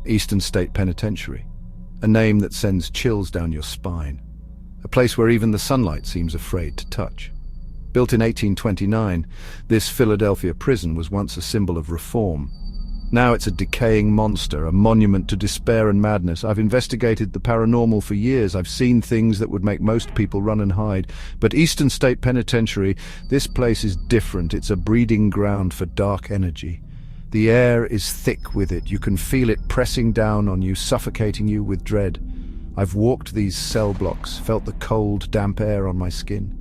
Eastern State Penitentiary, a name that sends chills down your spine, a place where even the sunlight seems afraid to touch. Built in 1829, this Philadelphia prison was once a symbol of reform. Now it's a decaying monster, a monument to despair and madness. I've investigated the paranormal for years. I've seen things that would make most people run and hide. But Eastern State Penitentiary, this place is different. It's a breeding ground for dark energy. The air is thick with it. You can feel it pressing down on you, suffocating you with dread. I've walked these cell blocks, felt the cold, damp air on my skin.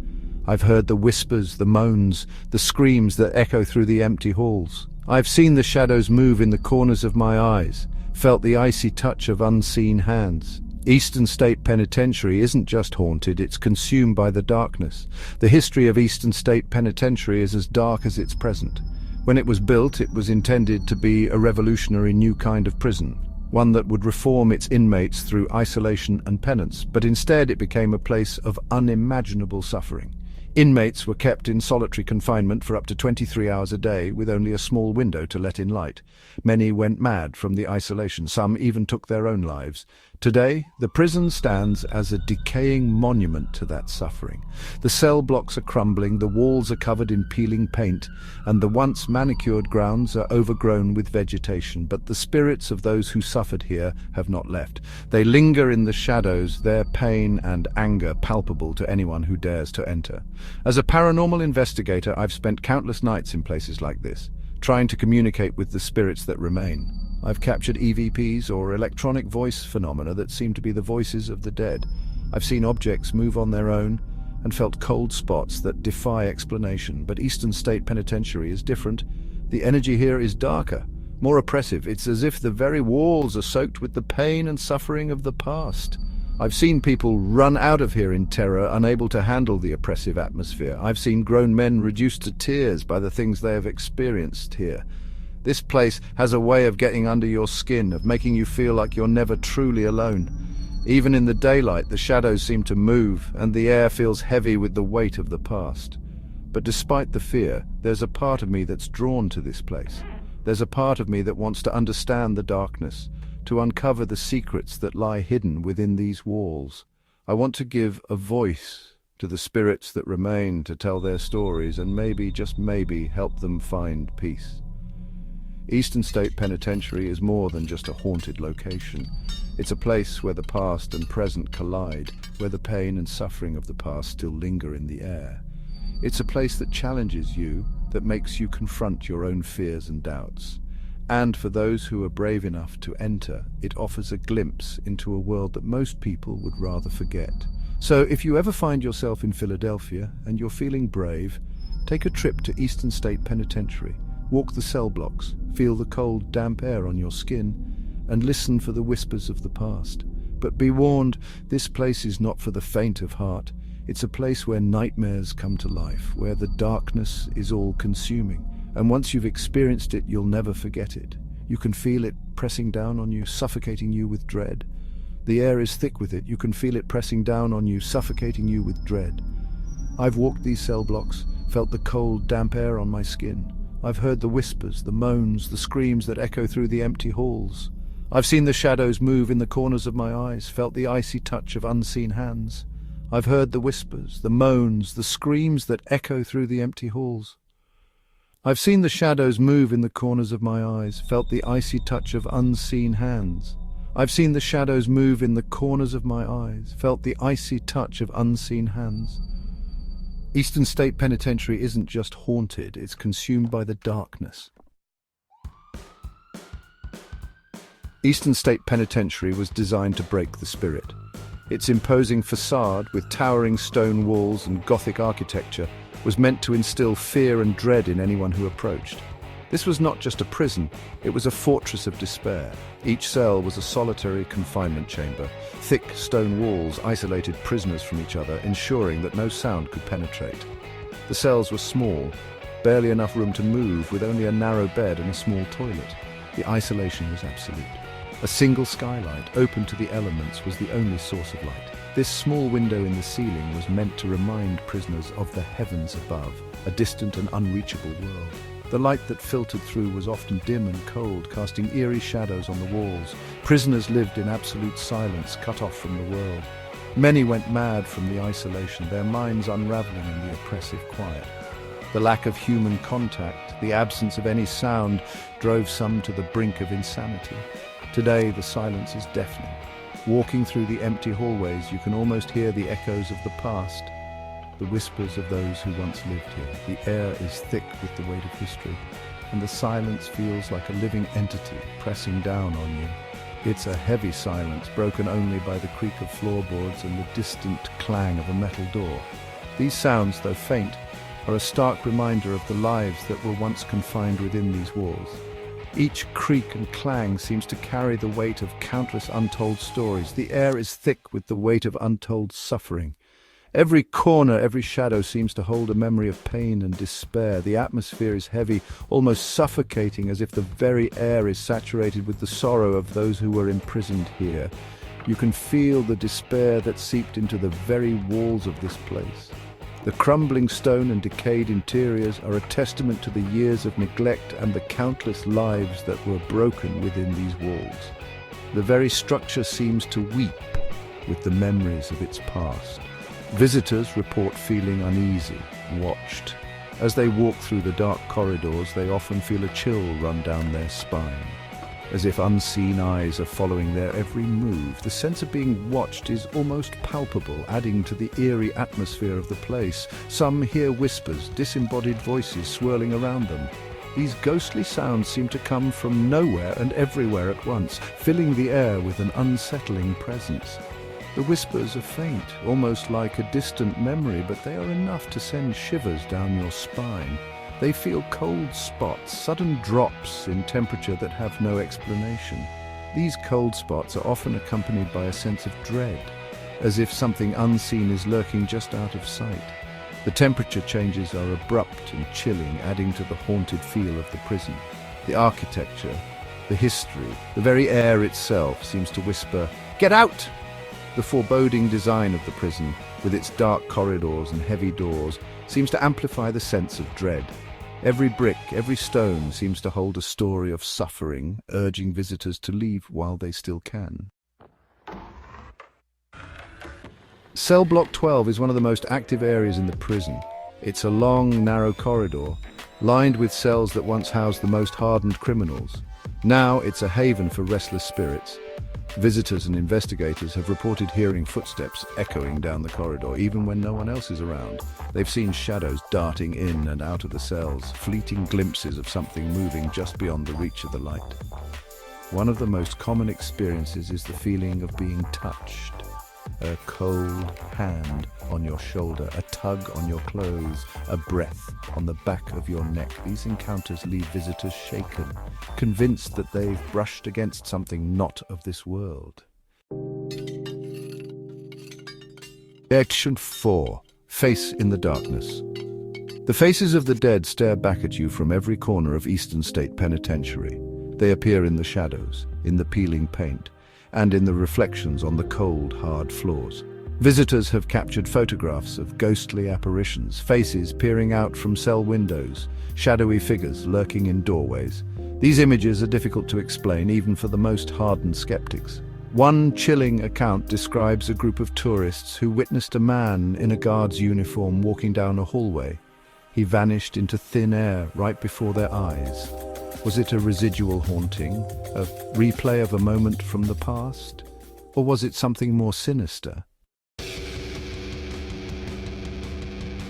I've heard the whispers, the moans, the screams that echo through the empty halls. I've seen the shadows move in the corners of my eyes, felt the icy touch of unseen hands. Eastern State Penitentiary isn't just haunted, it's consumed by the darkness. The history of Eastern State Penitentiary is as dark as its present. When it was built, it was intended to be a revolutionary new kind of prison, one that would reform its inmates through isolation and penance, but instead it became a place of unimaginable suffering. Inmates were kept in solitary confinement for up to 23 hours a day, with only a small window to let in light. Many went mad from the isolation, some even took their own lives. Today, the prison stands as a decaying monument to that suffering. The cell blocks are crumbling, the walls are covered in peeling paint, and the once manicured grounds are overgrown with vegetation. But the spirits of those who suffered here have not left. They linger in the shadows, their pain and anger palpable to anyone who dares to enter. As a paranormal investigator, I've spent countless nights in places like this, trying to communicate with the spirits that remain. I've captured EVPs, or electronic voice phenomena, that seem to be the voices of the dead. I've seen objects move on their own and felt cold spots that defy explanation. But Eastern State Penitentiary is different. The energy here is darker, more oppressive. It's as if the very walls are soaked with the pain and suffering of the past. I've seen people run out of here in terror, unable to handle the oppressive atmosphere. I've seen grown men reduced to tears by the things they have experienced here. This place has a way of getting under your skin, of making you feel like you're never truly alone. Even in the daylight, the shadows seem to move, and the air feels heavy with the weight of the past. But despite the fear, there's a part of me that's drawn to this place. There's a part of me that wants to understand the darkness, to uncover the secrets that lie hidden within these walls. I want to give a voice to the spirits that remain, to tell their stories, and maybe, just maybe, help them find peace. Eastern State Penitentiary is more than just a haunted location. It's a place where the past and present collide, where the pain and suffering of the past still linger in the air. It's a place that challenges you, that makes you confront your own fears and doubts. And for those who are brave enough to enter, it offers a glimpse into a world that most people would rather forget. So if you ever find yourself in Philadelphia and you're feeling brave, take a trip to Eastern State Penitentiary. Walk the cell blocks, feel the cold, damp air on your skin, and listen for the whispers of the past. But be warned, this place is not for the faint of heart. It's a place where nightmares come to life, where the darkness is all-consuming. And once you've experienced it, you'll never forget it. You can feel it pressing down on you, suffocating you with dread. The air is thick with it. You can feel it pressing down on you, suffocating you with dread. I've walked these cell blocks, felt the cold, damp air on my skin. I've heard the whispers, the moans, the screams that echo through the empty halls. I've seen the shadows move in the corners of my eyes, felt the icy touch of unseen hands. I've heard the whispers, the moans, the screams that echo through the empty halls. I've seen the shadows move in the corners of my eyes, felt the icy touch of unseen hands. I've seen the shadows move in the corners of my eyes, felt the icy touch of unseen hands. Eastern State Penitentiary isn't just haunted, it's consumed by the darkness. Eastern State Penitentiary was designed to break the spirit. Its imposing facade, with towering stone walls and Gothic architecture, was meant to instill fear and dread in anyone who approached. This was not just a prison, it was a fortress of despair. Each cell was a solitary confinement chamber. Thick stone walls isolated prisoners from each other, ensuring that no sound could penetrate. The cells were small, barely enough room to move, with only a narrow bed and a small toilet. The isolation was absolute. A single skylight, open to the elements, was the only source of light. This small window in the ceiling was meant to remind prisoners of the heavens above, a distant and unreachable world. The light that filtered through was often dim and cold, casting eerie shadows on the walls. Prisoners lived in absolute silence, cut off from the world. Many went mad from the isolation, their minds unraveling in the oppressive quiet. The lack of human contact, the absence of any sound, drove some to the brink of insanity. Today, the silence is deafening. Walking through the empty hallways, you can almost hear the echoes of the past, the whispers of those who once lived here. The air is thick with the weight of history, and the silence feels like a living entity pressing down on you. It's a heavy silence, broken only by the creak of floorboards and the distant clang of a metal door. These sounds, though faint, are a stark reminder of the lives that were once confined within these walls. Each creak and clang seems to carry the weight of countless untold stories. The air is thick with the weight of untold suffering. Every corner, every shadow seems to hold a memory of pain and despair. The atmosphere is heavy, almost suffocating, as if the very air is saturated with the sorrow of those who were imprisoned here. You can feel the despair that seeped into the very walls of this place. The crumbling stone and decayed interiors are a testament to the years of neglect and the countless lives that were broken within these walls. The very structure seems to weep with the memories of its past. Visitors report feeling uneasy, watched. As they walk through the dark corridors, they often feel a chill run down their spine. As if unseen eyes are following their every move, the sense of being watched is almost palpable, adding to the eerie atmosphere of the place. Some hear whispers, disembodied voices swirling around them. These ghostly sounds seem to come from nowhere and everywhere at once, filling the air with an unsettling presence. The whispers are faint, almost like a distant memory, but they are enough to send shivers down your spine. They feel cold spots, sudden drops in temperature that have no explanation. These cold spots are often accompanied by a sense of dread, as if something unseen is lurking just out of sight. The temperature changes are abrupt and chilling, adding to the haunted feel of the prison. The architecture, the history, the very air itself seems to whisper, "Get out!" The foreboding design of the prison, with its dark corridors and heavy doors, seems to amplify the sense of dread. Every brick, every stone seems to hold a story of suffering, urging visitors to leave while they still can. Cell Block 12 is one of the most active areas in the prison. It's a long, narrow corridor, lined with cells that once housed the most hardened criminals. Now it's a haven for restless spirits. Visitors and investigators have reported hearing footsteps echoing down the corridor, even when no one else is around. They've seen shadows darting in and out of the cells, fleeting glimpses of something moving just beyond the reach of the light. One of the most common experiences is the feeling of being touched. A cold hand on your shoulder, a tug on your clothes, a breath on the back of your neck. These encounters leave visitors shaken, convinced that they've brushed against something not of this world. Section 4. Face in the darkness. The faces of the dead stare back at you from every corner of Eastern State Penitentiary. They appear in the shadows, in the peeling paint, and in the reflections on the cold, hard floors. Visitors have captured photographs of ghostly apparitions, faces peering out from cell windows, shadowy figures lurking in doorways. These images are difficult to explain even for the most hardened skeptics. One chilling account describes a group of tourists who witnessed a man in a guard's uniform walking down a hallway. He vanished into thin air right before their eyes. Was it a residual haunting, a replay of a moment from the past? Or was it something more sinister?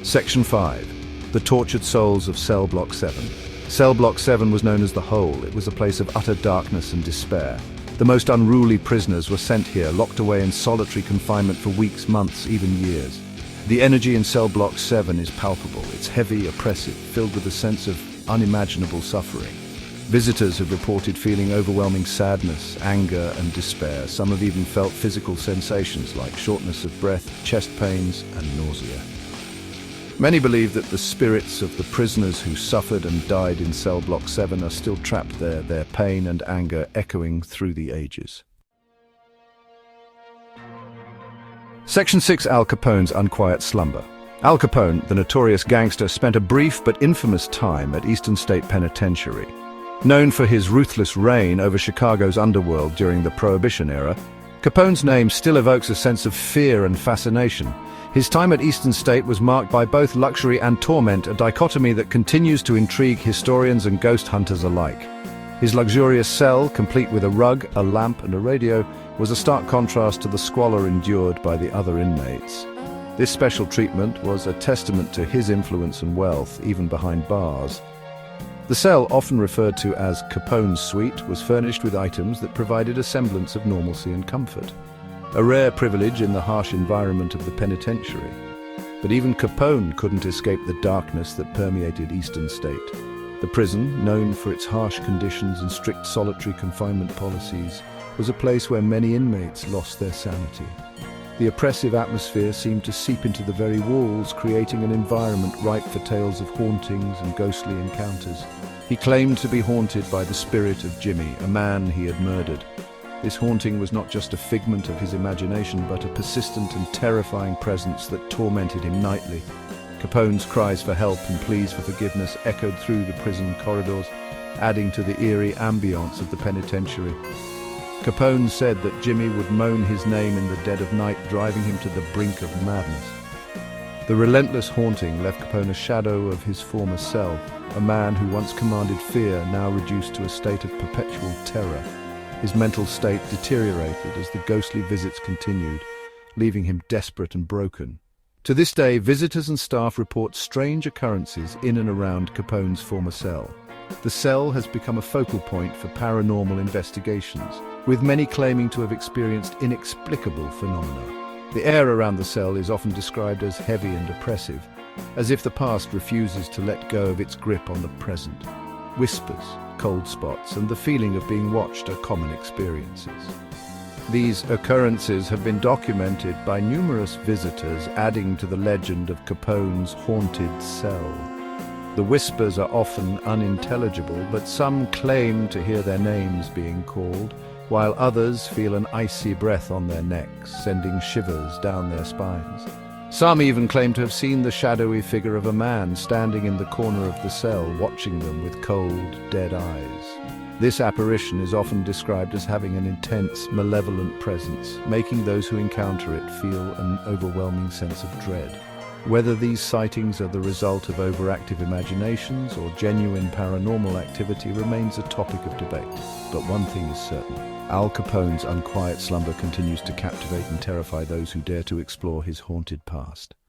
Section 5. The Tortured Souls of Cell Block 7. Cell Block 7 was known as the Hole. It was a place of utter darkness and despair. The most unruly prisoners were sent here, locked away in solitary confinement for weeks, months, even years. The energy in Cell Block 7 is palpable. It's heavy, oppressive, filled with a sense of unimaginable suffering. Visitors have reported feeling overwhelming sadness, anger, and despair. Some have even felt physical sensations like shortness of breath, chest pains, and nausea. Many believe that the spirits of the prisoners who suffered and died in Cell Block 7 are still trapped there, their pain and anger echoing through the ages. Section 6. Al Capone's Unquiet Slumber. Al Capone, the notorious gangster, spent a brief but infamous time at Eastern State Penitentiary. Known for his ruthless reign over Chicago's underworld during the Prohibition era, Capone's name still evokes a sense of fear and fascination. His time at Eastern State was marked by both luxury and torment, a dichotomy that continues to intrigue historians and ghost hunters alike. His luxurious cell, complete with a rug, a lamp, and a radio, was a stark contrast to the squalor endured by the other inmates. This special treatment was a testament to his influence and wealth, even behind bars. The cell, often referred to as Capone's suite, was furnished with items that provided a semblance of normalcy and comfort. A rare privilege in the harsh environment of the penitentiary. But even Capone couldn't escape the darkness that permeated Eastern State. The prison, known for its harsh conditions and strict solitary confinement policies, was a place where many inmates lost their sanity. The oppressive atmosphere seemed to seep into the very walls, creating an environment ripe for tales of hauntings and ghostly encounters. He claimed to be haunted by the spirit of Jimmy, a man he had murdered. This haunting was not just a figment of his imagination, but a persistent and terrifying presence that tormented him nightly. Capone's cries for help and pleas for forgiveness echoed through the prison corridors, adding to the eerie ambience of the penitentiary. Capone said that Jimmy would moan his name in the dead of night, driving him to the brink of madness. The relentless haunting left Capone a shadow of his former self, a man who once commanded fear, now reduced to a state of perpetual terror. His mental state deteriorated as the ghostly visits continued, leaving him desperate and broken. To this day, visitors and staff report strange occurrences in and around Capone's former cell. The cell has become a focal point for paranormal investigations, with many claiming to have experienced inexplicable phenomena. The air around the cell is often described as heavy and oppressive, as if the past refuses to let go of its grip on the present. Whispers, cold spots, and the feeling of being watched are common experiences. These occurrences have been documented by numerous visitors, adding to the legend of Capone's haunted cell. The whispers are often unintelligible, but some claim to hear their names being called, while others feel an icy breath on their necks, sending shivers down their spines. Some even claim to have seen the shadowy figure of a man standing in the corner of the cell, watching them with cold, dead eyes. This apparition is often described as having an intense, malevolent presence, making those who encounter it feel an overwhelming sense of dread. Whether these sightings are the result of overactive imaginations or genuine paranormal activity remains a topic of debate. But one thing is certain: Al Capone's Unquiet Slumber continues to captivate and terrify those who dare to explore his haunted past.